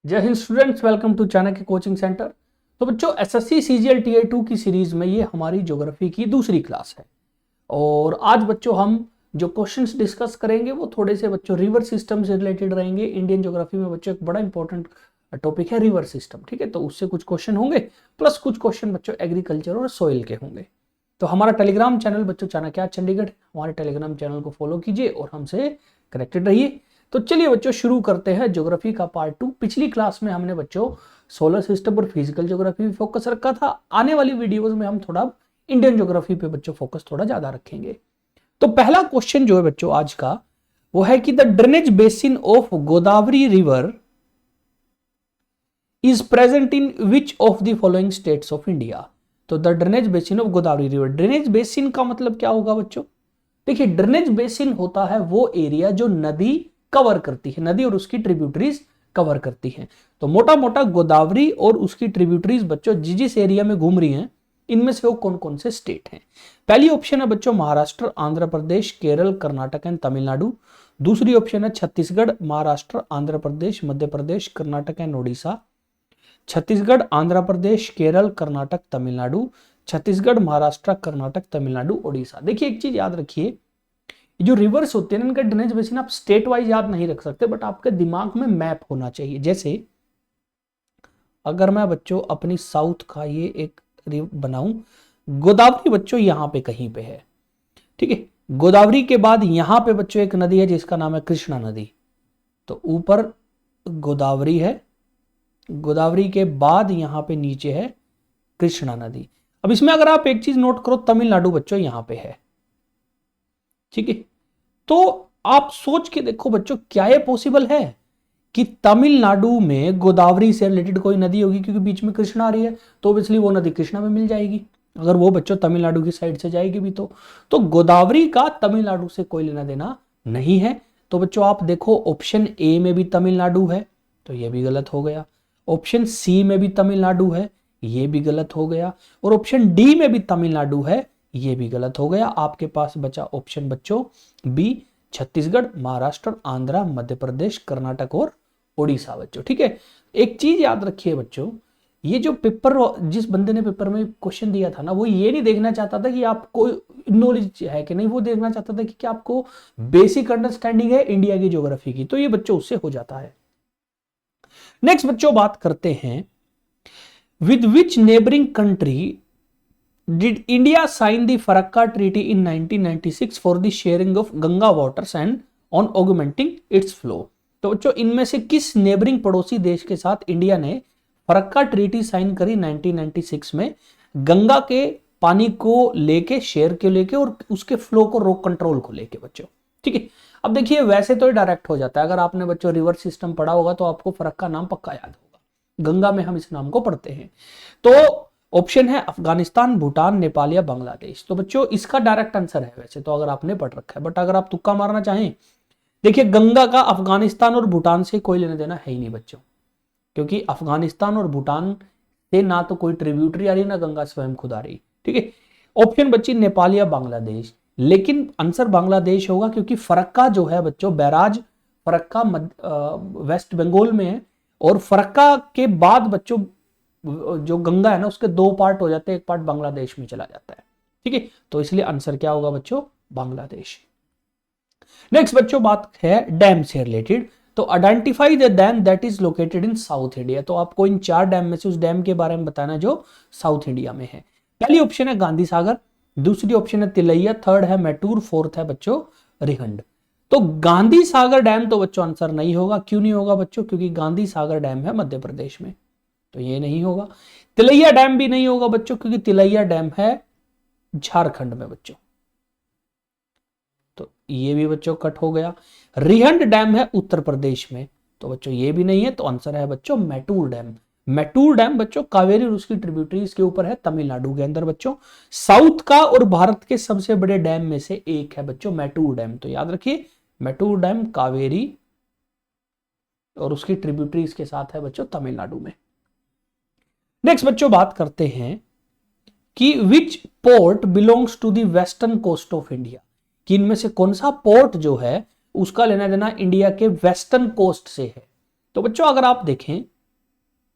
जय हिंद students, welcome to Chanakya coaching centre. तो बच्चों, एसएससी सीजीएल टीए 2 की सीरीज में ये हमारी ज्योग्राफी की दूसरी क्लास है। और आज बच्चों हम जो क्वेश्चंस डिस्कस करेंगे वो थोड़े से बच्चों रिवर सिस्टम से रिलेटेड रहेंगे। इंडियन ज्योग्राफी में बच्चों एक बड़ा इंपॉर्टेंट टॉपिक है रिवर सिस्टम, ठीक है। तो उससे कुछ क्वेश्चन होंगे, प्लस कुछ क्वेश्चन बच्चों एग्रीकल्चर और सोइल के होंगे। तो हमारा टेलीग्राम चैनल बच्चों चाणक्य चंडीगढ़, हमारे टेलीग्राम चैनल को फॉलो कीजिए और हमसे कनेक्टेड रहिए। तो चलिए बच्चों शुरू करते हैं ज्योग्राफी का पार्ट 2। पिछली क्लास में हमने बच्चों सोलर सिस्टम और फिजिकल ज्योग्राफी पे फोकस रखा था। आने वाली वीडियोस में हम थोड़ा इंडियन ज्योग्राफी पे बच्चों फोकस थोड़ा ज्यादा रखेंगे। तो पहला क्वेश्चन जो है बच्चों आज का वो है कि the drainage basin of Godavari river is present in which of the following states of India. तो the drainage basin of Godavari river, drainage basin का मतलब क्या होगा बच्चों? देखिए, ड्रेनेज बेसिन होता है वो एरिया जो नदी कवर करती है, नदी और उसकी ट्रिब्यूटरीज कवर करती हैं। तो मोटा मोटा गोदावरी और उसकी ट्रिब्यूटरीज बच्चों जिस एरिया में घूम रही हैं, इनमें से वो कौन कौन से स्टेट हैं? पहली ऑप्शन है बच्चों महाराष्ट्र, आंध्र प्रदेश, केरल, कर्नाटक एंड तमिलनाडु। दूसरी ऑप्शन है छत्तीसगढ़, महाराष्ट्र, आंध्र प्रदेश, मध्य प्रदेश, कर्नाटक एंड ओडिशा। छत्तीसगढ़, आंध्र प्रदेश, केरल, कर्नाटक, तमिलनाडु। छत्तीसगढ़, महाराष्ट्र, कर्नाटक, तमिलनाडु, ओडिशा। देखिए एक चीज याद रखिए, जो रिवर्स होते हैं इनका ड्रेनेज बेसिन आप स्टेट वाइज याद नहीं रख सकते, बट आपके दिमाग में मैप होना चाहिए। जैसे अगर मैं बच्चों अपनी साउथ का ये एक बनाऊं, गोदावरी बच्चों यहां पे कहीं पे है, ठीक है। गोदावरी के बाद यहां पे बच्चों एक नदी है जिसका नाम है कृष्णा नदी। तो ऊपर गोदावरी है, गोदावरी के बाद यहां पे नीचे है कृष्णा नदी। अब इसमें अगर आप एक चीज नोट करो, तमिलनाडु बच्चों यहां पे है, ठीक है। तो आप सोच के देखो बच्चों, क्या ये पॉसिबल है कि तमिलनाडु में गोदावरी से रिलेटेड कोई नदी होगी? क्योंकि बीच में कृष्णा आ रही है, तो ऑब्वियसली वो नदी कृष्णा में मिल जाएगी अगर वो बच्चों तमिलनाडु की साइड से जाएगी भी तो गोदावरी का तमिलनाडु से कोई लेना देना नहीं है। तो बच्चों आप देखो, ऑप्शन ए में भी तमिलनाडु है, तो ये भी गलत हो गया। ऑप्शन सी में भी तमिलनाडु है, ये भी गलत हो गया। और ऑप्शन डी में भी तमिलनाडु है, ये भी गलत हो गया। आपके पास बचा ऑप्शन बच्चों बी, छत्तीसगढ़, महाराष्ट्र, आंध्र, मध्य प्रदेश, कर्नाटक और ओडिशा बच्चों, ठीक है। एक चीज याद रखिए बच्चों, ये जो पेपर, जिस बंदे ने पेपर में क्वेश्चन दिया था ना, वो ये नहीं देखना चाहता था कि आपको नॉलेज है कि नहीं, वो देखना चाहता था कि क्या आपको बेसिक अंडरस्टैंडिंग है इंडिया की ज्योग्राफी की। तो ये बच्चों उससे हो जाता है। नेक्स्ट बच्चों बात करते हैं, with which neighbouring country Did India sign the Farakka Treaty in 1996 for the sharing of Ganga waters and on augmenting its flow? तो बच्चों इनमें से किस नेबरिंग पड़ोसी देश के साथ इंडिया ने फरक्का ट्रीटी साइन करी 1996 में, गंगा के पानी को लेके, शेयर के लेके और उसके फ्लो को रोक कंट्रोल को लेके बच्चों, ठीक है। अब देखिए वैसे तो डायरेक्ट हो जाता है, अगर आपने बच्चों रिवर सिस्टम पढ़ा होगा तो आपको फरक्का नाम पक्का याद होगा, गंगा में हम इस नाम को पढ़ते हैं। तो ऑप्शन है अफगानिस्तान, भूटान, नेपाल या बांग्लादेश। तो बच्चों इसका डायरेक्ट आंसर है वैसे तो, अगर आपने पढ़ रखा है, बट अगर आप तुक्का मारना चाहें, देखिए गंगा का अफगानिस्तान और भूटान से कोई लेना देना है ही नहीं बच्चों, क्योंकि अफगानिस्तान और भूटान से ना तो कोई ट्रिब्यूटरी आ रही, ना गंगा स्वयं खुद आ रही, ठीक है। ऑप्शन बच्ची नेपाल या बांग्लादेश, लेकिन आंसर बांग्लादेश होगा, क्योंकि फरक्का जो है बच्चों, बैराज फरक्का वेस्ट बंगाल में है, और फरक्का के बाद बच्चों जो गंगा है ना उसके दो पार्ट हो जाते हैं, एक पार्ट बांग्लादेश में चला जाता है, ठीक है। तो इसलिए आंसर क्या होगा बच्चों? बांग्लादेश। नेक्स्ट बच्चों बात है डैम से रिलेटेड। तो identify the dam that is located in south India. तो आपको इन चार डैम में से उस डैम के बारे में बताना जो साउथ इंडिया में है। पहली ऑप्शन है गांधी सागर, दूसरी ऑप्शन है तिलैया, थर्ड है मैटूर, फोर्थ है बच्चों रिहंड। तो गांधी सागर डैम तो बच्चों आंसर नहीं होगा। क्यों नहीं होगा बच्चों? क्योंकि गांधी सागर डैम है मध्य प्रदेश में, तो ये नहीं होगा। तिलैया डैम भी नहीं होगा बच्चों, क्योंकि तिलैया डैम है झारखंड में बच्चों, तो ये भी बच्चों कट हो गया। रिहंड डैम है उत्तर प्रदेश में, तो बच्चों ये भी नहीं है। तो आंसर है बच्चों मैटूर डैम। मैटूर डैम बच्चों कावेरी और उसकी ट्रिब्यूटरीज के ऊपर है, तमिलनाडु के अंदर बच्चों। साउथ का और भारत के सबसे बड़े डैम में से एक है बच्चों मैटूर डैम। तो याद रखिए, मैटूर डैम कावेरी और उसकी ट्रिब्यूटरीज के साथ है बच्चों तमिलनाडु में। नेक्स्ट बच्चों बात करते हैं कि which port belongs to the western coast of India, कि इनमें से कौन सा पोर्ट जो है उसका लेना देना इंडिया के वेस्टर्न कोस्ट से है। तो बच्चों अगर आप देखें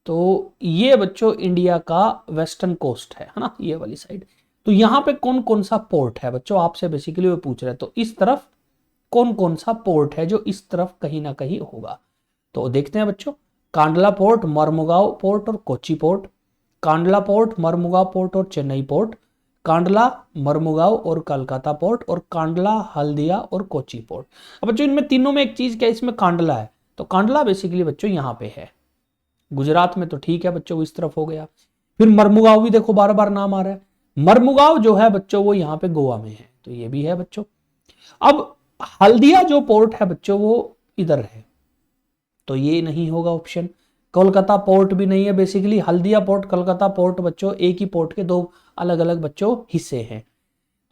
तो ये बच्चों इंडिया का वेस्टर्न कोस्ट है ना, ये वाली साइड। तो यहां पे कौन कौन सा पोर्ट है बच्चों, आपसे बेसिकली वो पूछ रहे हैं। तो इस तरफ कौन कौन सा पोर्ट है जो इस तरफ कहीं ना कहीं होगा, तो देखते हैं बच्चों। कांडला पोर्ट, मर्मुगांव पोर्ट और Kochi port. Kandla port, Mormugao port और चेन्नई पोर्ट। कांडला, मर्मुगांव और कलकत्ता पोर्ट। और कांडला, हल्दिया और कोच्चि पोर्ट। अब बच्चों इनमें तीनों में एक चीज क्या है, इसमें कांडला है, तो कांडला बेसिकली बच्चों यहां पे है गुजरात में, तो ठीक है बच्चों, वो इस तरफ हो गया। फिर मर्मुगांव भी देखो बार बार नाम आ रहा है, मर्मुगांव जो है बच्चों वो यहाँ पे गोवा में है, तो ये भी है बच्चों। अब हल्दिया जो पोर्ट है बच्चों वो इधर है, तो ये नहीं होगा ऑप्शन। कोलकाता पोर्ट भी नहीं है, basically Haldia port, Kolkata port बच्चों एक ही पोर्ट के दो अलग अलग बच्चों हिस्से हैं,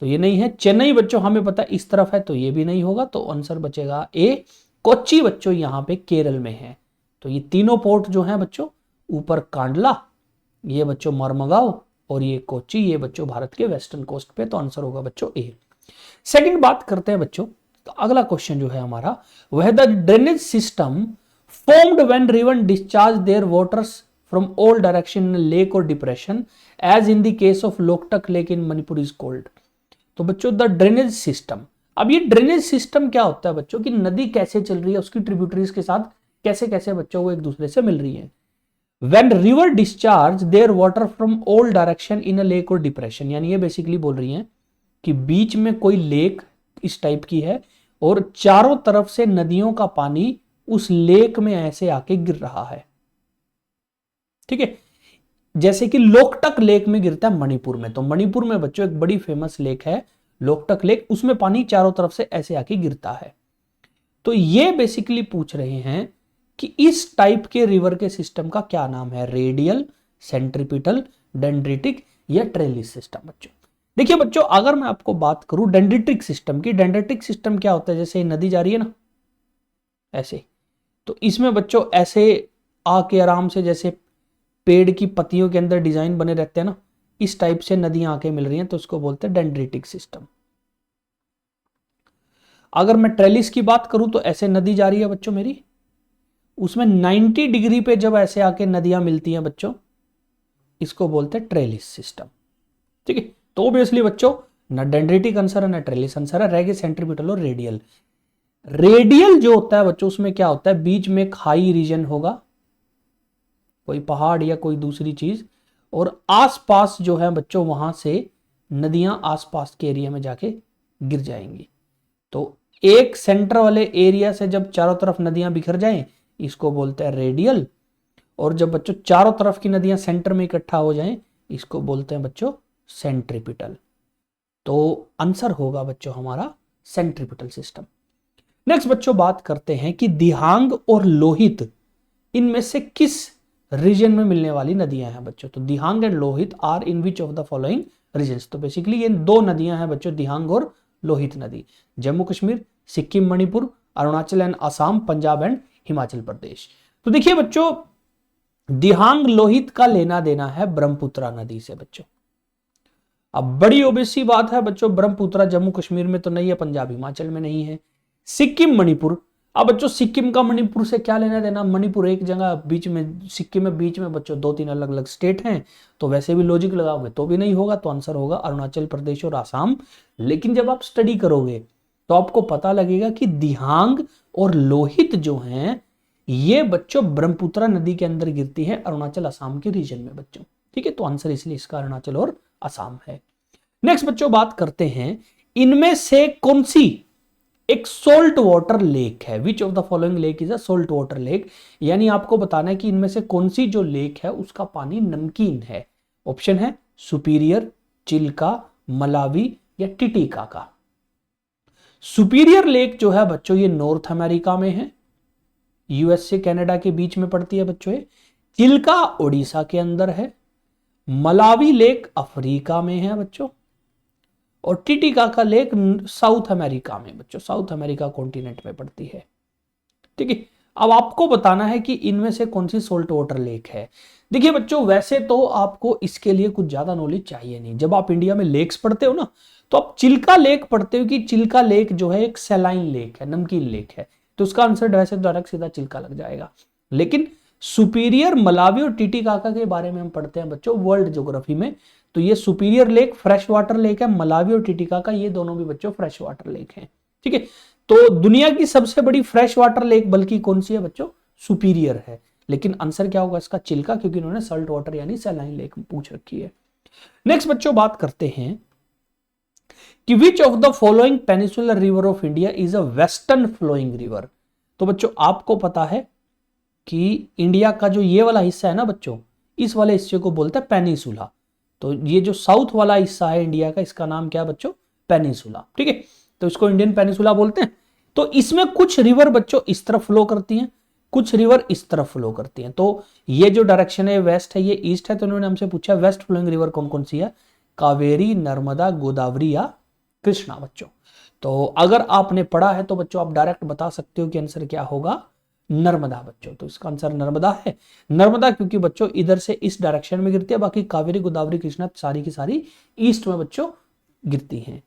तो ये नहीं है। चेन्नई बच्चों हमें पता इस तरफ है, तो ये भी नहीं होगा, तो आंसर बचेगा ए। कोच्चि बच्चों यहाँ पे केरल में है, तो ये तीनों पोर्ट जो हैं बच्चों, ऊपर कांडला, ये बच्चों मर्मुगांव और ये कोच्चि, ये बच्चों भारत के वेस्टर्न कोस्ट पे, तो आंसर होगा बच्चों ए। सेकंड बात करते हैं बच्चों, तो अगला क्वेश्चन जो है हमारा वह the drainage system formed when river discharge their waters from all direction in a lake or depression as in the case of Loktak Lake in Manipur is called। तो बच्चों द ड्रेनेज सिस्टम, अब ये drainage system क्या होता है बच्चों, कि नदी कैसे चल रही है, उसकी ट्रिब्यूटरीज के साथ कैसे कैसे बच्चों वो एक दूसरे से मिल रही है। When river discharge their water from all direction in a lake or depression, यानी ये बेसिकली बोल रही हैं कि बीच में कोई लेक इस टाइप की है और चारों तरफ से नदियों का पानी उस लेक में ऐसे आके गिर रहा है, ठीक है। जैसे कि लोकटक लेक में गिरता है मणिपुर में, तो मणिपुर में बच्चों एक बड़ी फेमस लेक है लोकटक लेक, उसमें पानी चारों तरफ से ऐसे आके गिरता है। तो ये बेसिकली पूछ रहे हैं कि इस टाइप के रिवर के सिस्टम का क्या नाम है, रेडियल, सेंट्रिपिटल, डेंड्रिटिक या ट्रेलिस सिस्टम बच्चों। देखिए बच्चों, अगर मैं आपको बात करूं डेंड्रिटिक सिस्टम की, डेंड्रिटिक सिस्टम क्या होता है, जैसे नदी जा रही है ना ऐसे, तो इसमें बच्चों ऐसे आके आराम से जैसे पेड़ की पत्तियों के अंदर डिजाइन बने रहते हैं ना, इस टाइप से नदियां आके मिल रही हैं, तो उसको बोलते हैं डेंड्रिटिक सिस्टम। अगर मैं ट्रेलिस की बात करूं तो ऐसे नदी जा रही है बच्चों मेरी, उसमें 90 डिग्री पे जब ऐसे आके नदियां मिलती हैं बच्चों, इसको बोलते हैं ट्रेलिस सिस्टम, ठीक है। तो ऑब्वियसली बच्चों ना डेंड्रिटिक आंसर है ना ट्रेलिस आंसर है, रह गए सेंट्रिपिटल और रेडियल। रेडियल जो होता है बच्चों उसमें क्या होता है, बीच में खाई रीजन होगा, कोई पहाड़ या कोई दूसरी चीज, और आसपास जो है बच्चों वहां से नदियां आसपास के एरिया में जाके गिर जाएंगी। तो एक सेंटर वाले एरिया से जब चारों तरफ नदियां बिखर जाएं, इसको बोलते हैं रेडियल, और जब बच्चों चारों तरफ की नदियां सेंटर में इकट्ठा हो जाएं, इसको बोलते हैं बच्चों सेंट्रिपिटल। तो आंसर होगा बच्चों हमारा सेंट्रिपिटल सिस्टम। नेक्स्ट बच्चों बात करते हैं कि दिहांग और लोहित इनमें से किस रीजन में मिलने वाली नदियां हैं बच्चों। तो Dihang and Lohit are in which of the following regions. तो बेसिकली ये दो नदियां हैं बच्चों, दिहांग और लोहित नदी, जम्मू कश्मीर, सिक्किम, मणिपुर, अरुणाचल एंड असम, पंजाब एंड हिमाचल प्रदेश। तो देखिए बच्चों, दिहांग लोहित का लेना देना है ब्रह्मपुत्रा नदी से बच्चों। अब बड़ी ओबेसी बात है बच्चों, ब्रह्मपुत्रा जम्मू कश्मीर में तो नहीं है, पंजाब हिमाचल में नहीं है। सिक्किम, मणिपुर, अब बच्चों सिक्किम का मणिपुर से क्या लेना देना, मणिपुर एक जगह बीच में, सिक्किम में बीच में बच्चों 2-3 अलग अलग स्टेट हैं, तो वैसे भी लॉजिक लगाओगे तो भी नहीं होगा, तो आंसर होगा अरुणाचल प्रदेश और आसाम। लेकिन जब आप स्टडी करोगे तो आपको पता लगेगा कि दिहांग और लोहित जो हैं ये बच्चों ब्रह्मपुत्रा नदी के अंदर गिरती है अरुणाचल असम के रीजन में बच्चों, ठीक है। तो आंसर इसलिए इसका अरुणाचल और असम है। नेक्स्ट बच्चों बात करते हैं, इनमें से कौन सी एक सोल्ट वाटर लेक है, विच of the following lake is a salt water lake. यानी आपको बताना है कि इनमें से कौन सी जो लेक है उसका पानी नमकीन है। ऑप्शन है सुपीरियर, चिल्का, मलावी या टिटिका का। सुपीरियर लेक जो है बच्चों ये नॉर्थ अमेरिका में है, यूएस से कनाडा के बीच में पड़ती है बच्चों। चिल्का ओडिशा के अंदर है, मलावी लेक अफ्रीका में है बच्चों, और टिटिका का लेक साउथ अमेरिका में बच्चों, साउथ अमेरिका कॉन्टिनेंट में पड़ती है, ठीक है। अब आपको बताना है कि इनमें से कौन सी सोल्ट वाटर लेक है। देखिए बच्चों, वैसे तो आपको इसके लिए कुछ ज्यादा नॉलेज चाहिए नहीं। जब आप इंडिया में लेक्स पढ़ते हो ना, तो आप चिल्का लेक पढ़ते हो कि चिल्का लेक जो है एक सैलाइन लेक है, नमकीन लेक है, तो उसका आंसर वैसे डायरेक्ट सीधा चिल्का लग जाएगा। लेकिन सुपीरियर मलावी और टिटिकाका के बारे में हम पढ़ते हैं बच्चों वर्ल्ड ज्योग्राफी में। तो ये superior lake fresh water lake है, मलावी और टिटिकाका ये दोनों भी बच्चों फ्रेश वाटर लेक हैं। ठीक है, तो दुनिया की सबसे बड़ी फ्रेश वाटर लेक बल्कि कौन सी है बच्चों? सुपीरियर है। लेकिन आंसर क्या होगा इसका? चिल्का, क्योंकि इन्होंने सल्ट वाटर यानी सैलाइन लेक पूछ रखी है। नेक्स्ट बच्चों बात करते हैं कि which of the following peninsular river of India is a western flowing river. तो बच्चों आपको पता है कि इंडिया का जो ये वाला हिस्सा है ना बच्चों, इस वाले हिस्से को बोलते हैं पेनिसुला। तो ये जो साउथ वाला हिस्सा है इंडिया का, इसका नाम क्या बच्चों? पेनिसुला। ठीक है, तो इसको इंडियन पेनिसुला बोलते हैं। तो इसमें कुछ रिवर बच्चों इस तरफ फ्लो करती हैं, कुछ रिवर इस तरफ फ्लो करती हैं। तो ये जो डायरेक्शन है वेस्ट है, ये ईस्ट है। तो उन्होंने हमसे पूछा वेस्ट फ्लोइंग रिवर कौन कौन सी है? कावेरी, नर्मदा, गोदावरी या कृष्णा बच्चों। तो अगर आपने पढ़ा है तो बच्चों आप डायरेक्ट बता सकते हो कि आंसर क्या होगा? नर्मदा बच्चों। तो इसका आंसर नर्मदा है। नर्मदा क्योंकि बच्चों इधर से इस डायरेक्शन में गिरती है, बाकी कावेरी, गोदावरी, कृष्णा सारी की सारी ईस्ट में बच्चों गिरती हैं।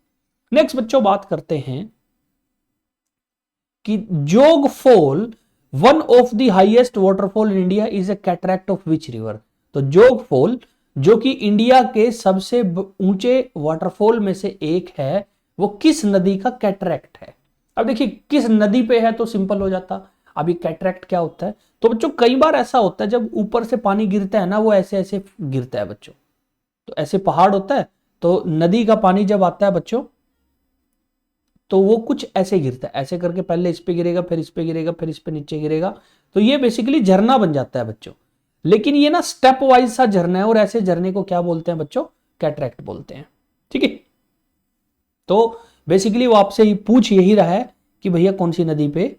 नेक्स्ट बच्चों बात करते हैं कि जोग fall one of the highest waterfall in India is a cataract of which river. तो जोग फॉल जो कि इंडिया के सबसे ऊंचे वाटरफॉल में से एक है, वो किस नदी का कैटरैक्ट है? अब देखिए किस नदी पे है तो सिंपल हो जाता। अभी कैटरैक्ट क्या होता है? तो बच्चों कई बार ऐसा होता है जब ऊपर से पानी गिरता है ना, वो ऐसे ऐसे गिरता है बच्चों। तो ऐसे पहाड़ होता है, तो नदी का पानी जब आता है बच्चों तो वो कुछ ऐसे गिरता है, ऐसे करके पहले इस पे गिरेगा, फिर इस पे गिरेगा, फिर इस पे नीचे गिरेगा। तो ये बेसिकली झरना बन जाता है बच्चों। लेकिन ये ना स्टेप वाइज सा झरना है, और ऐसे झरने को क्या बोलते हैं बच्चों? कैटरैक्ट बोलते हैं। ठीक है, तो बेसिकली वो आपसे ही पूछ यही रहा है कि भैया कौन सी नदी पे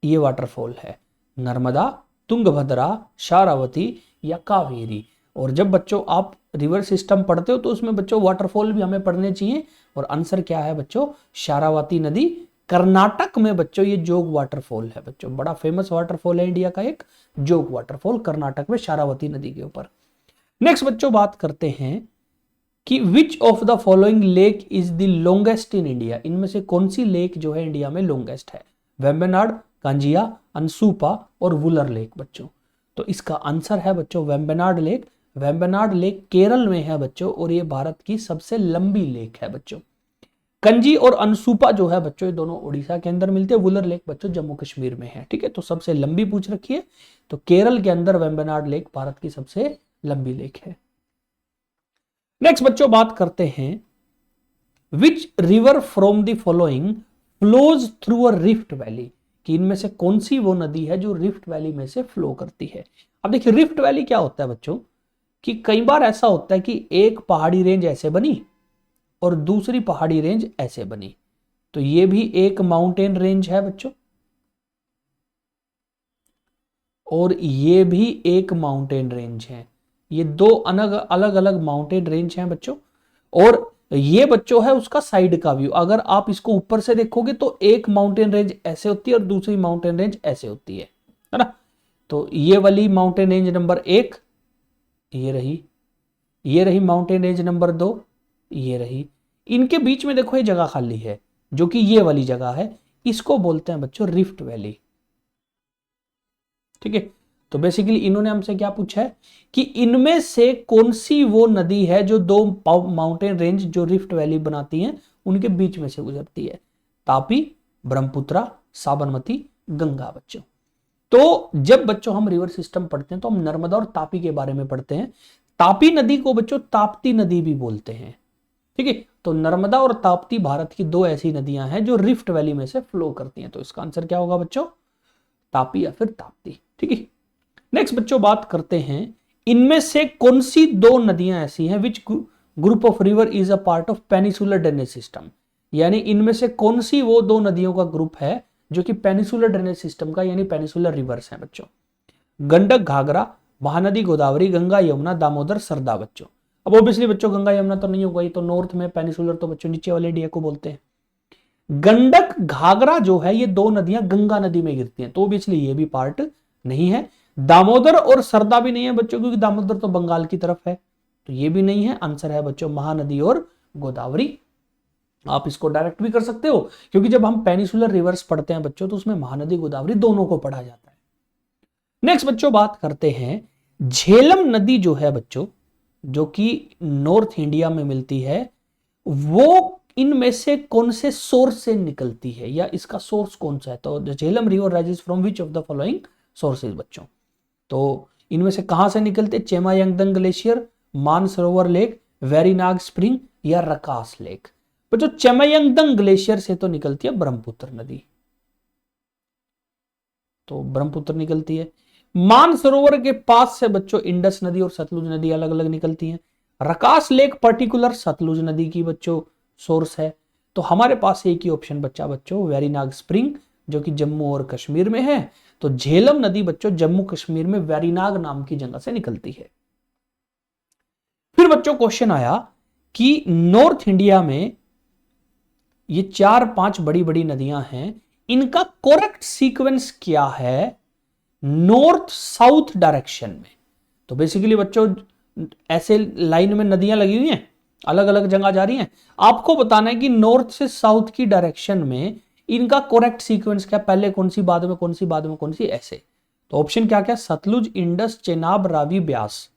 ये वाटरफॉल है? नर्मदा, तुंगभद्रा, शारावती या कावेरी। और जब बच्चों आप रिवर सिस्टम पढ़ते हो तो उसमें बच्चों वाटरफॉल भी हमें पढ़ने चाहिए। और आंसर क्या है बच्चों? शारावती नदी। कर्नाटक में बच्चों ये जोग वाटरफॉल है बच्चों, बड़ा फेमस वाटरफॉल है इंडिया का एक, जोग वाटरफॉल कर्नाटक में शारावती नदी के ऊपर। नेक्स्ट बच्चों बात करते हैं कि which of the following lake is the longest in India. इनमें से कौन सी लेक जो है इंडिया में लॉन्गेस्ट है? वेम्बनाड, कांजिया, अनसुपा और वुलर लेक बच्चों। तो इसका आंसर है बच्चों वेम्बनाड लेक। वेम्बनाड लेक केरल में है बच्चों, और ये भारत की सबसे लंबी लेक है बच्चों। कंजी और अनसुपा जो है बच्चों ये दोनों उड़ीसा के अंदर मिलते हैं, वुलर लेक बच्चों जम्मू कश्मीर में है। ठीक है, तो सबसे लंबी पूछ रखी है, तो केरल के अंदर वेम्बनाड लेक भारत की सबसे लंबी लेक है। नेक्स्ट बच्चों बात करते हैं which river from the following flows through a rift valley. कि इनमें से कौन सी वो नदी है जो रिफ्ट वैली में से फ्लो करती है? अब देखिए रिफ्ट वैली क्या होता है बच्चों, कि कई बार ऐसा होता है कि एक पहाड़ी रेंज ऐसे बनी और दूसरी पहाड़ी रेंज ऐसे बनी। तो ये भी एक माउंटेन रेंज है बच्चों, और ये भी एक माउंटेन रेंज है। ये दो अलग अलग अलग माउंटेन रेंज हैं बच्चों। और ये बच्चों है उसका साइड का व्यू। अगर आप इसको ऊपर से देखोगे तो एक माउंटेन रेंज ऐसे होती है और दूसरी माउंटेन रेंज ऐसे होती है ना। तो ये वाली माउंटेन रेंज नंबर 1 ये रही, ये रही माउंटेन रेंज नंबर 2 ये रही। इनके बीच में देखो ये जगह खाली है जो कि ये वाली जगह है, इसको बोलते हैं बच्चों रिफ्ट वैली। ठीक है, तो बेसिकली इन्होंने हमसे क्या पूछा है कि इनमें से कौन सी वो नदी है जो दो माउंटेन रेंज जो रिफ्ट वैली बनाती हैं उनके बीच में से गुजरती है? तापी, ब्रह्मपुत्रा, साबरमती, गंगा बच्चों। तो जब बच्चों हम रिवर सिस्टम पढ़ते हैं तो हम नर्मदा और तापी के बारे में पढ़ते हैं। तापी नदी को बच्चों ताप्ती नदी भी बोलते हैं। ठीक है, तो नर्मदा और ताप्ती भारत की दो ऐसी नदियां हैं जो रिफ्ट वैली में से फ्लो करती हैं। तो इसका आंसर क्या होगा बच्चों? तापी या फिर ताप्ती। ठीक है, नेक्स्ट बच्चों बात करते हैं इनमें से कौन सी दो नदियां ऐसी हैं which group of river is a part of peninsular drainage system. यानी इनमें से कौन सी वो दो नदियों का ग्रुप है जो कि पेनिसुलर ड्रेनेज सिस्टम का यानी पेनिसुलर रिवर्स है बच्चों? गंडक, घाघरा, महानदी, गोदावरी, गंगा, यमुना, दामोदर, सरदा बच्चों। अब ऑब्वियसली बच्चों गंगा यमुना तो नहीं होगा, ये तो नॉर्थ में, पेनिसुलर तो बच्चों नीचे वाले इंडिया को बोलते हैं। गंडक, घाघरा जो है ये दो नदियां गंगा नदी में गिरती हैं, तो ऑब्वियसली ये भी पार्ट नहीं है। दामोदर और सरदा भी नहीं है बच्चों, क्योंकि दामोदर तो बंगाल की तरफ है, तो ये भी नहीं है। आंसर है बच्चों महानदी और गोदावरी। आप इसको डायरेक्ट भी कर सकते हो, क्योंकि जब हम पेनिसुलर रिवर्स पढ़ते हैं बच्चों तो उसमें महानदी गोदावरी दोनों को पढ़ा जाता है। नेक्स्ट बच्चों बात करते हैं झेलम नदी जो है बच्चों, जो कि नॉर्थ इंडिया में मिलती है, वो इनमें से कौन से सोर्स से निकलती है, या इसका सोर्स कौन सा है? तो Jhelum river rises from which of the following sources बच्चों? तो इनमें से कहां से निकलते? Chemayungdung glacier, Mansarovar lake, Verinag spring या रकास लेक? बच्चों चेमायंगदंग ग्लेशियर से तो निकलती है ब्रह्मपुत्र नदी, तो ब्रह्मपुत्र निकलती है। मानसरोवर के पास से बच्चों इंडस नदी और सतलुज नदी अलग अलग निकलती हैं। रकास लेक पर्टिकुलर सतलुज नदी की बच्चों सोर्स है। तो हमारे पास एक ही ऑप्शन बच्चा बच्चों वेरीनाग स्प्रिंग, जो कि जम्मू और कश्मीर में है। तो झेलम नदी बच्चों जम्मू कश्मीर में वेरीनाग नाम की जगह से निकलती है। फिर बच्चों क्वेश्चन आया कि नॉर्थ इंडिया में ये 4-5 बड़ी बड़ी नदियां हैं, इनका करेक्ट सीक्वेंस क्या है नॉर्थ साउथ डायरेक्शन में? तो बेसिकली बच्चों ऐसे लाइन में नदियां लगी हुई हैं, अलग अलग जगह जा रही हैं, आपको बताना है कि नॉर्थ से साउथ की डायरेक्शन में इनका करेक्ट सीक्वेंस क्या, पहले कौन सी बाद में कौन सी बाद में कौन सी, ऐसे। तो ऑप्शन क्या क्या? Sutlej Indus Chenab Ravi Beas,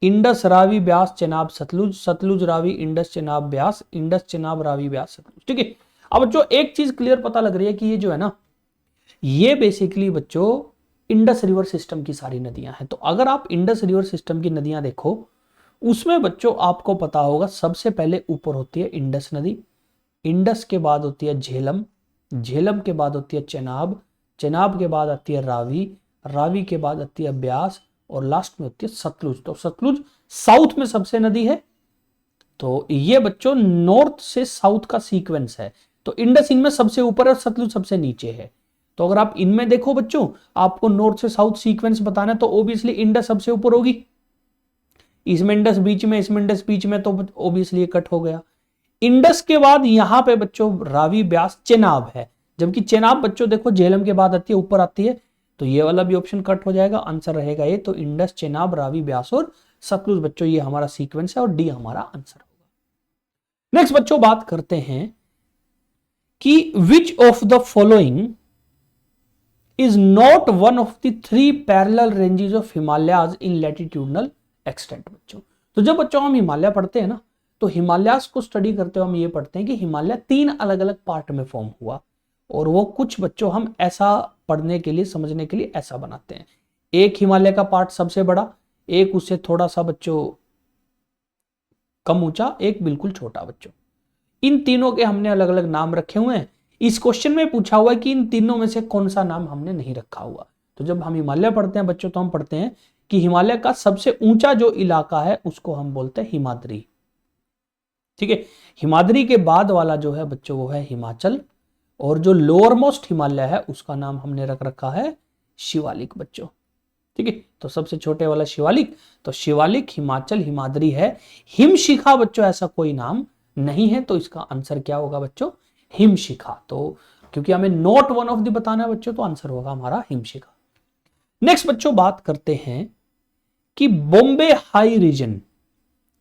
Indus Ravi Beas Chenab Sutlej, Sutlej Ravi Indus Chenab Beas, Indus Chenab Ravi Beas Sutlej. ठीक है, अब बच्चों एक चीज क्लियर पता लग रही है कि ये जो है ना, ये बेसिकली बच्चों इंडस रिवर सिस्टम की सारी नदियां हैं। तो अगर आप इंडस रिवर सिस्टम की नदियां देखो, उसमें बच्चों आपको पता होगा सबसे पहले ऊपर होती है इंडस नदी, इंडस के बाद होती है झेलम, झेलम के बाद होती है चेनाब, चेनाब के बाद आती है रावी, रावी के बाद आती है ब्यास, और लास्ट में होती है सतलुज। तो सतलुज साउथ में सबसे नदी है। तो ये बच्चों नॉर्थ से साउथ का सीक्वेंस है। तो इंडस इनमें सबसे ऊपर है और सतलुज सबसे नीचे है। तो अगर आप इनमें देखो बच्चों, आपको नॉर्थ से साउथ सीक्वेंस बताना है, तो ऑब्वियसली इंडस सबसे ऊपर होगी, इसमें इंडस बीच में, इसमें इंडस बीच में, तो ऑब्वियसली कट हो गया। इंडस के बाद यहां पे बच्चों रावी ब्यास चेनाब है, जबकि चेनाब बच्चों देखो झेलम के बाद आती है, ऊपर आती है, तो ये वाला भी ऑप्शन कट हो जाएगा। आंसर रहेगा ये, तो इंडस चेनाब रावी ब्यास और सतलुज बच्चों ये हमारा सीक्वेंस है, और डी हमारा आंसर होगा। नेक्स्ट बच्चों बात करते हैं कि which of the following is not one of the 3 parallel ranges of Himalayas in latitudinal extent बच्चों। तो जब बच्चों हम हिमालय पढ़ते हैं ना, तो हिमालयास को स्टडी करते हुए हम ये पढ़ते हैं कि हिमालय 3 अलग अलग पार्ट में फॉर्म हुआ, और वो कुछ बच्चों हम ऐसा पढ़ने के लिए, समझने के लिए ऐसा बनाते हैं। एक हिमालय का पार्ट सबसे बड़ा, एक उससे थोड़ा सा बच्चों कम ऊंचा, एक बिल्कुल छोटा बच्चों। इन तीनों के हमने अलग अलग नाम रखे हुए हैं। इस क्वेश्चन में पूछा हुआ है कि इन तीनों में से कौन सा नाम हमने नहीं रखा हुआ। तो जब हम हिमालय पढ़ते हैं बच्चों, तो हम पढ़ते हैं कि हिमालय का सबसे ऊंचा जो इलाका है उसको हम बोलते हैं हिमाद्री। ठीक है, हिमाद्री के बाद वाला जो है बच्चों वो है हिमाचल, और जो लोअर मोस्ट हिमालय है उसका नाम हमने रख रखा है शिवालिक बच्चों। ठीक है, तो सबसे छोटे वाला शिवालिक, तो शिवालिक, हिमाचल, हिमाद्री है। हिमशिखा बच्चों ऐसा कोई नाम नहीं है, तो इसका आंसर क्या होगा बच्चों? हिमशिखा। तो क्योंकि हमें नॉट वन ऑफ द बताना है बच्चों, तो आंसर होगा हमारा हिमशिखा। नेक्स्ट बच्चों बात करते हैं कि बॉम्बे हाई रीजन,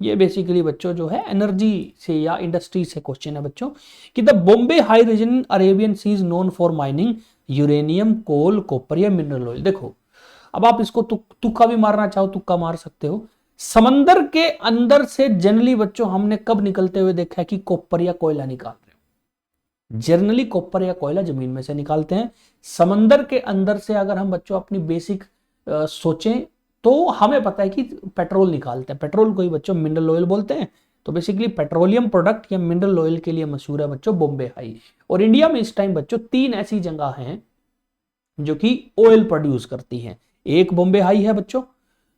ये बेसिकली बच्चों जो है एनर्जी से या इंडस्ट्री से क्वेश्चन है बच्चों, कि the Bombay High region Arabian Sea is known for mining uranium, coal, copper या मिनरल ऑयल। देखो, अब आप इसको तुक्का भी मारना चाहो तुक्का मार सकते हो। समंदर के अंदर से जनरली बच्चों हमने कब निकलते हुए देखा है कि कॉपर या कोयला निकाल रहे हो? जनरली कॉपर या कोयला जमीन में से निकालते हैं। समंदर के अंदर से अगर हम बच्चों अपनी बेसिक सोचें, तो हमें पता है कि पेट्रोल निकालते हैं। पेट्रोल को ही बच्चों मिनरल ऑयल बोलते हैं। तो बेसिकली पेट्रोलियम प्रोडक्ट या मिनरल ऑयल के लिए मशहूर है बच्चों बॉम्बे हाई। और इंडिया में इस टाइम बच्चों 3 ऐसी जगह हैं जो कि ऑयल प्रोड्यूस करती हैं। एक बॉम्बे हाई है बच्चों,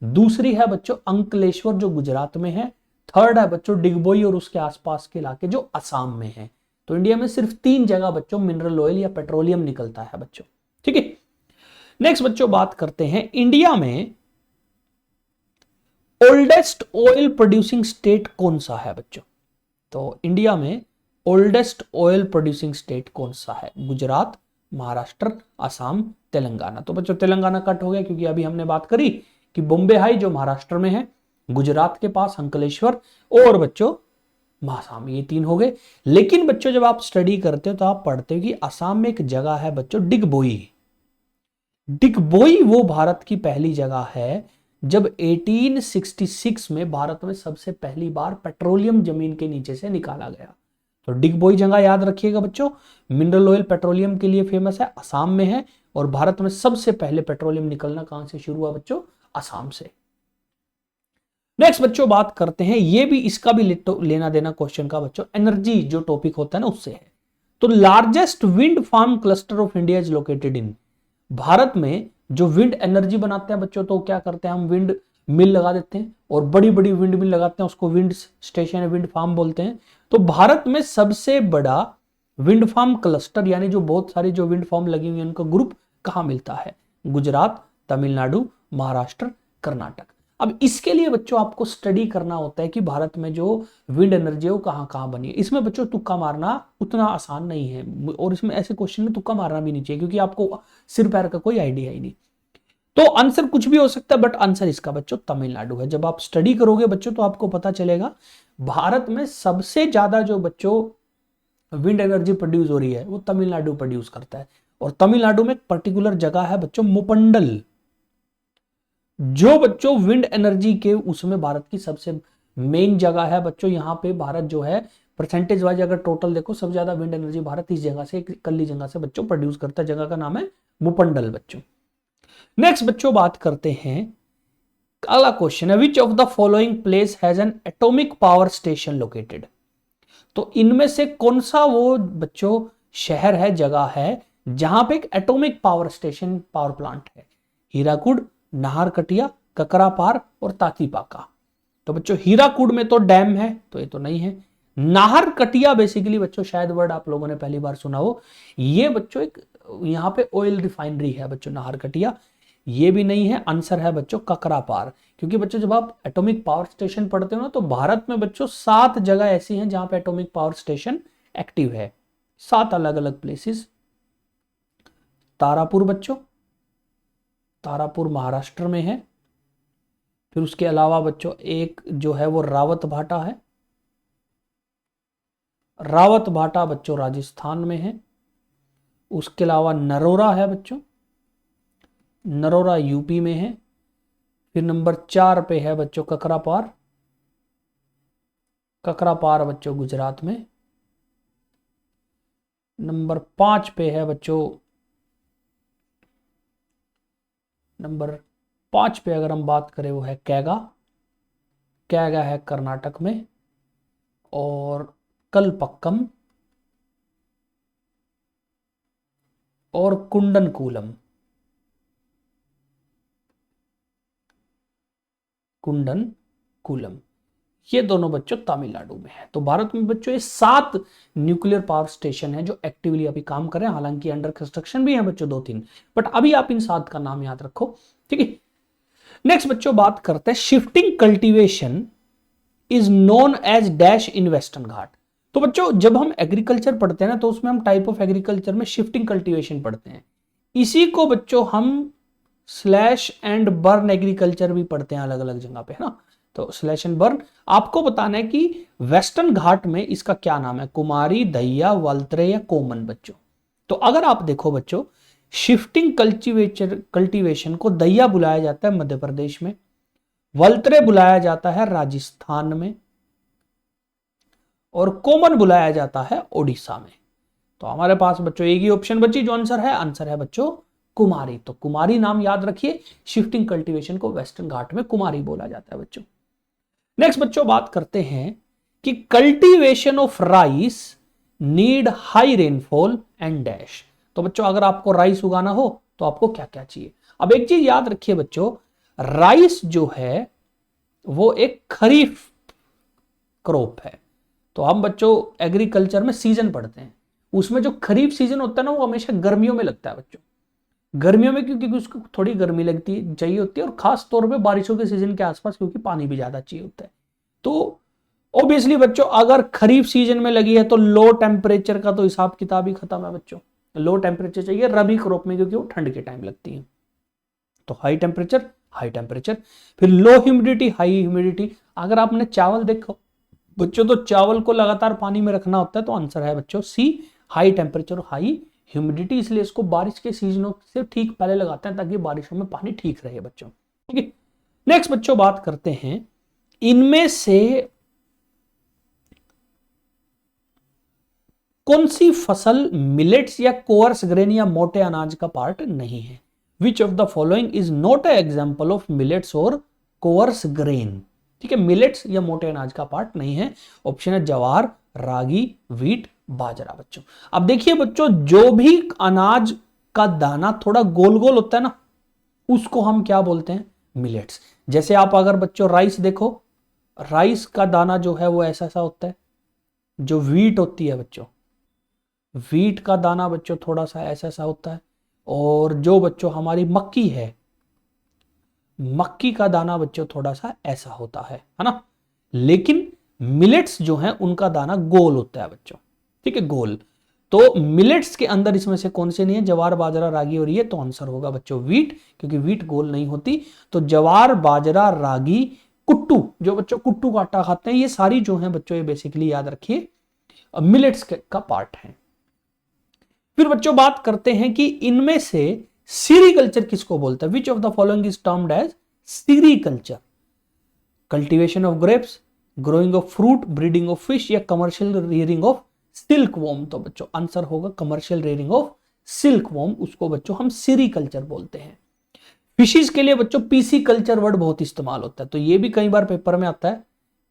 दूसरी है बच्चों अंकलेश्वर जो गुजरात में है, थर्ड है बच्चों डिगबोई और उसके आसपास के इलाके जो असम में है। तो इंडिया में सिर्फ 3 जगह बच्चों मिनरल ऑयल या पेट्रोलियम निकलता है बच्चों। ठीक है, नेक्स्ट बच्चों बात करते हैं इंडिया में ओल्डेस्ट ऑयल प्रोड्यूसिंग स्टेट कौन सा है बच्चों? तो इंडिया में ओल्डेस्ट ऑयल प्रोड्यूसिंग स्टेट कौन सा है? गुजरात, महाराष्ट्र, असम, तेलंगाना। तो बच्चों तेलंगाना कट हो गया, क्योंकि अभी हमने बात करी कि बॉम्बे हाई जो महाराष्ट्र में है, गुजरात के पास अंकलेश्वर, और बच्चों असम, ये 3 हो गए। लेकिन बच्चों जब आप स्टडी करते हो तो आप पढ़ते हो कि असम में एक जगह है बच्चों डिगबोई। डिगबोई वो भारत की पहली जगह है जब 1866 में भारत में सबसे पहली बार पेट्रोलियम जमीन के नीचे से निकाला गया। तो डिगबोई जगह याद रखिएगा बच्चों, मिनरल ऑयल पेट्रोलियम के लिए फेमस है, असम में है, और भारत में सबसे पहले पेट्रोलियम निकलना कहां से शुरू हुआ बच्चों? असम से। नेक्स्ट बच्चों बात करते हैं, ये भी इसका भी लेना देना क्वेश्चन का बच्चों, एनर्जी जो टॉपिक होता है ना उससे है। तो largest wind farm cluster of India is located in, Bharat में जो विंड एनर्जी बनाते हैं बच्चों, तो क्या करते हैं हम, विंड मिल लगा देते हैं और बड़ी बड़ी विंड मिल लगाते हैं, उसको विंड स्टेशन या विंड फार्म बोलते हैं। तो भारत में सबसे बड़ा विंड फार्म क्लस्टर यानी जो बहुत सारी जो विंड फार्म लगी हुई है उनका ग्रुप कहां मिलता है? गुजरात, तमिलनाडु, महाराष्ट्र, कर्नाटक। अब इसके लिए बच्चों आपको स्टडी करना होता है कि भारत में जो विंड एनर्जी है वो कहां कहां बनी है। इसमें बच्चों तुक्का मारना उतना आसान नहीं है, और इसमें ऐसे क्वेश्चन में तुक्का मारना भी नहीं चाहिए क्योंकि आपको सिर पैर का कोई आइडिया ही नहीं। तो आंसर कुछ भी हो सकता है, बट आंसर इसका बच्चों तमिलनाडु है। जब आप स्टडी करोगे बच्चों तो आपको पता चलेगा भारत में सबसे ज्यादा जो बच्चों विंड एनर्जी प्रोड्यूस हो रही है वो तमिलनाडु प्रोड्यूस करता है, और तमिलनाडु में एक पर्टिकुलर जगह है बच्चों मुपंडल, जो बच्चों विंड एनर्जी के उसमें भारत की सबसे मेन जगह है बच्चों। यहां पे भारत जो है परसेंटेज वाइज अगर टोटल देखो सबसे ज्यादा विंड एनर्जी भारत इस जगह से, कल्ली जगह से बच्चों प्रोड्यूस करता है। जगह का नाम है मुपंडल बच्चों। नेक्स्ट बच्चों बात करते हैं, अगला क्वेश्चन है, विच of the following place has an atomic power station located. तो इनमें से कौन सा वो बच्चों शहर है, जगह है जहां पे एक atomic power station power plant है? हीराकुड, नाहरकटिया, ककरापार और तातीपाका। तो बच्चों हीराकुड में तो डैम है तो ये तो नहीं है। नाहरकटिया बेसिकली बच्चों शायद वर्ड आप लोगों ने पहली बार सुना हो, ये बच्चों एक यहां पे ऑयल रिफाइनरी है बच्चों नाहरकटिया, ये भी नहीं है। आंसर है बच्चों ककरापार, क्योंकि बच्चों जब आप एटॉमिक पावर स्टेशन पढ़ते हो ना तो भारत में बच्चों 7 जगह ऐसी हैं जहां पे एटॉमिक पावर स्टेशन एक्टिव है, 7 अलग अलग प्लेसेस। तारापुर बच्चों, तारापुर महाराष्ट्र में है। फिर उसके अलावा बच्चों एक जो है वो रावत भाटा है, रावत भाटा बच्चों राजस्थान में है। उसके अलावा नरोरा है बच्चों, नरोरा यूपी में है। फिर नंबर 4 पे है बच्चों ककरापार, ककरापार बच्चों गुजरात में। नंबर 5 पे है बच्चों, नंबर 5 पे अगर हम बात करें वो है कैगा, कैगा है कर्नाटक में। और कलपक्कम और कुंडनकूलम, कुंडनकूलम, ये दोनों बच्चों तमिलनाडु में है। तो भारत में बच्चों ये 7 न्यूक्लियर पावर स्टेशन है जो एक्टिवली अभी काम कर रहे हैं, हालांकि अंडर कंस्ट्रक्शन भी है बच्चों 2-3, बट अभी आप इन 7 का नाम याद रखो, ठीक है। नेक्स्ट बच्चों बात करते हैं, shifting cultivation is known as dash in Western Ghat. तो बच्चों जब हम एग्रीकल्चर पढ़ते हैं ना तो उसमें हम टाइप ऑफ एग्रीकल्चर में शिफ्टिंग कल्टीवेशन पढ़ते हैं, इसी को बच्चों हम स्लैश एंड बर्न एग्रीकल्चर भी पढ़ते हैं अलग अलग जगह पे, है ना। तो स्लैश एंड बर्न आपको बताना है कि वेस्टर्न घाट में इसका क्या नाम है, कुमारी, दैया, वल्त्रे या कोमन बच्चों। तो अगर आप देखो बच्चों शिफ्टिंग कल्टीवेशन को दैया बुलाया जाता है मध्य प्रदेश में, वल्त्रे बुलाया जाता है राजस्थान में, और कोमन बुलाया जाता है ओडिशा में। तो हमारे पास बच्चों एक ही ऑप्शन बची जो आंसर है बच्चों कुमारी। तो कुमारी नाम याद रखिए, शिफ्टिंग कल्टीवेशन को वेस्टर्न घाट में कुमारी बोला जाता है बच्चों। नेक्स्ट बच्चों बात करते हैं कि cultivation of rice need high rainfall and dash. तो बच्चों अगर आपको राइस उगाना हो तो आपको क्या क्या चाहिए? अब एक चीज याद रखिए बच्चों, राइस जो है वो एक खरीफ क्रॉप है। तो हम बच्चों एग्रीकल्चर में सीजन पढ़ते हैं, उसमें जो खरीफ सीजन होता है ना वो हमेशा गर्मियों में लगता है बच्चों। गर्मियों में क्योंकि उसको थोड़ी गर्मी लगती चाहिए होती है, और खास तौर पे बारिशों के सीजन के आसपास क्योंकि पानी भी ज्यादा चाहिए होता है। तो ऑब्वियसली बच्चों अगर खरीफ सीजन में लगी है तो लो टेम्परेचर का तो हिसाब किताब ही खत्म है बच्चों, लो टेम्परेचर चाहिए रबी क्रॉप में क्योंकि वो ठंड के टाइम लगती है। तो हाई टेम्परेचर, फिर लो ह्यूमिडिटी, हाई ह्यूमिडिटी। अगर आपने चावल देखो बच्चों तो चावल को लगातार पानी में रखना होता है, तो आंसर है बच्चों सी, हाई टेम्परेचर हाई ह्यूमिडिटी, इसलिए इसको बारिश के सीजनों से ठीक पहले लगाते हैं ताकि बारिशों में पानी ठीक रहे बच्चों। ठीक है, नेक्स्ट बच्चों बात करते हैं, इनमें से कौन सी फसल मिलेट्स या कोअर्स ग्रेन या मोटे अनाज का पार्ट नहीं है? विच of the following is not a example of millets और कोअर्स ग्रेन? ठीक है, मिलेट्स या मोटे अनाज का पार्ट नहीं है। ऑप्शन है जवार, रागी, व्हीट, बाजरा बच्चों। अब देखिए बच्चों, जो भी अनाज का दाना थोड़ा गोल गोल होता है ना, उसको हम क्या बोलते हैं? मिलेट्स। जैसे आप अगर बच्चों राइस देखो, राइस का दाना जो है वो ऐसा सा होता है। जो व्हीट होती है बच्चों, व्हीट का दाना बच्चों थोड़ा सा ऐसा सा होता है। और जो बच्चों हमारी मक्की है, मक्की का दाना बच्चों थोड़ा सा ऐसा होता है ना। लेकिन मिलेट्स जो हैं उनका दाना गोल होता है बच्चों। ठीक है, गोल। तो मिलेट्स के अंदर इसमें से कौन से नहीं है? जवार, बाजरा, रागी और ये। तो आंसर होगा बच्चों व्हीट, क्योंकि व्हीट गोल नहीं होती। तो जवार, बाजरा, रागी, कुट्टू, जो बच्चों कुट्टू का आटा खाते हैं, ये सारी जो है बच्चों, ये बेसिकली याद रखिए मिलेट्स का पार्ट है। फिर बच्चों बात करते हैं कि इनमें से सीरीकल्चर किसको बोलते हैं? Which of the following is termed as sericulture? Cultivation of grapes, growing of fruit, breeding of fish या commercial rearing of silkworm? तो बच्चों आंसर होगा commercial rearing of silkworm, उसको बच्चों हम सीरीकल्चर बोलते हैं। फिशेज के लिए बच्चों पीसी कल्चर वर्ड बहुत इस्तेमाल होता है, तो ये भी कई बार पेपर में आता है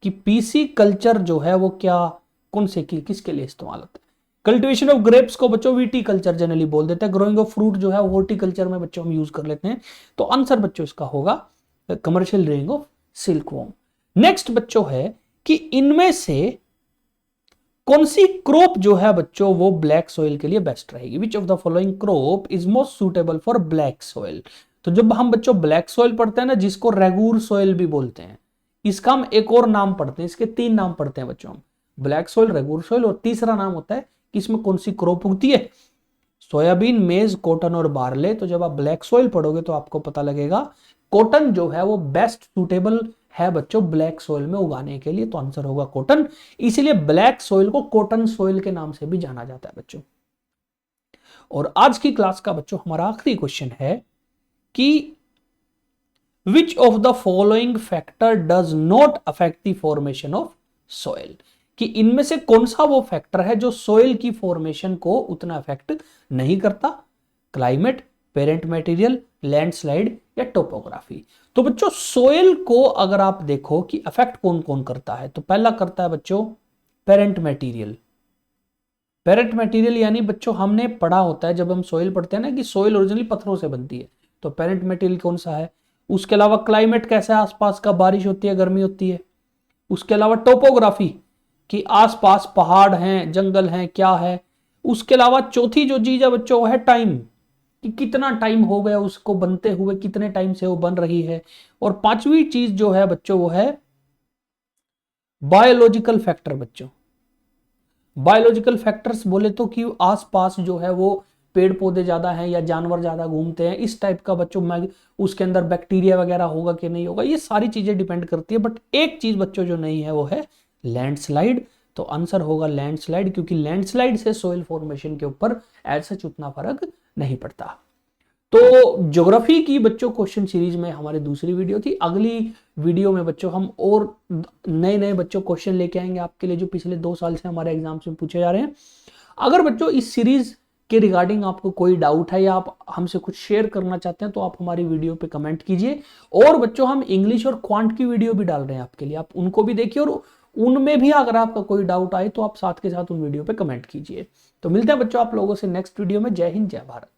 कि पीसी कल्चर जो है वो क्या, कौन से किसके लिए इस्तेमाल होता है? कल्टीवेशन ऑफ ग्रेप्स को बच्चों विटीकल्चर जनरली बोल देते हैं। ग्रोइंग ऑफ फ्रूट जो है हॉर्टिकल्चर में बच्चों हम यूज कर लेते हैं। तो आंसर बच्चों इसका होगा commercial rearing of silk worm. Next बच्चों है कि इनमें से कौन सी क्रॉप जो है बच्चों वो ब्लैक सॉइल के लिए बेस्ट रहेगी? विच of the following crop is most suitable for black soil? तो जब हम बच्चों ब्लैक सॉइल पढ़ते हैं ना, जिसको रेगूर सॉइल भी बोलते हैं, इसका हम एक और नाम पढ़ते हैं, इसके 3 नाम पढ़ते हैं बच्चों हम, ब्लैक सॉइल, रेगूर सॉइल, और तीसरा नाम होता है कि इसमें कौन सी क्रॉप उगती है? सोयाबीन, मेज, कॉटन और बार्ले। तो जब आप ब्लैक सॉइल पढ़ोगे तो आपको पता लगेगा कॉटन जो है वो बेस्ट सुटेबल है बच्चों ब्लैक सॉइल में उगाने के लिए। तो आंसर होगा कॉटन, इसीलिए ब्लैक सॉइल को कॉटन सॉइल के नाम से भी जाना जाता है बच्चों। और आज की क्लास का बच्चों हमारा आखिरी क्वेश्चन है कि which of the following factor does not affect the formation of soil? कि इनमें से कौन सा वो फैक्टर है जो सॉइल की फॉर्मेशन को उतना अफेक्ट नहीं करता? क्लाइमेट, पेरेंट मटेरियल, लैंडस्लाइड या टोपोग्राफी? तो बच्चों सॉइल को अगर आप देखो कि अफेक्ट कौन कौन करता है, तो पहला करता है बच्चों पेरेंट मटेरियल। पेरेंट मटेरियल यानी बच्चों हमने पढ़ा होता है जब हम सॉइल पढ़ते हैं ना कि सॉइल ओरिजिनली पत्थरों से बनती है, तो पेरेंट मटेरियल कौन सा है? उसके अलावा क्लाइमेट कैसा है, आसपास का बारिश होती है, गर्मी होती है। उसके अलावा टोपोग्राफी कि आसपास पहाड़ हैं, जंगल हैं, क्या है। उसके अलावा चौथी जो चीज है बच्चों वो है टाइम, कि कितना टाइम हो गया उसको बनते हुए, कितने टाइम से वो बन रही है। और पांचवी चीज जो है बच्चों वो है बायोलॉजिकल फैक्टर बच्चों। बायोलॉजिकल फैक्टर्स बोले तो कि आसपास जो है वो पेड़ पौधे ज्यादा हैं या जानवर ज्यादा घूमते हैं, इस टाइप का बच्चों, उसके अंदर बैक्टीरिया वगैरह होगा कि नहीं होगा, ये सारी चीजें डिपेंड करती है। बट एक चीज बच्चों जो नहीं है वो है लैंडस्लाइड। तो आंसर होगा लैंडस्लाइड, क्योंकि लैंडस्लाइड से सोइल फॉर्मेशन के ऊपर ऐसा उतना फर्क नहीं पड़ता। तो ज्योग्राफी की बच्चों क्वेश्चन सीरीज में हमारी दूसरी वीडियो थी। अगली वीडियो में बच्चों हम और नए नए बच्चों क्वेश्चन लेके आएंगे आपके लिए जो पिछले 2 साल से हमारे एग्जाम्स में पूछे जा रहे हैं। अगर बच्चों इस सीरीज के रिगार्डिंग आपको कोई डाउट है या आप हमसे कुछ शेयर करना चाहते हैं तो आप हमारी वीडियो पे कमेंट कीजिए। और बच्चों हम इंग्लिश और क्वांट की वीडियो भी डाल रहे हैं आपके लिए, आप उनको भी देखिए और उनमें भी अगर आपका कोई डाउट आए तो आप साथ के साथ उन वीडियो पे कमेंट कीजिए। तो मिलते हैं बच्चों आप लोगों से नेक्स्ट वीडियो में। जय हिंद, जय भारत।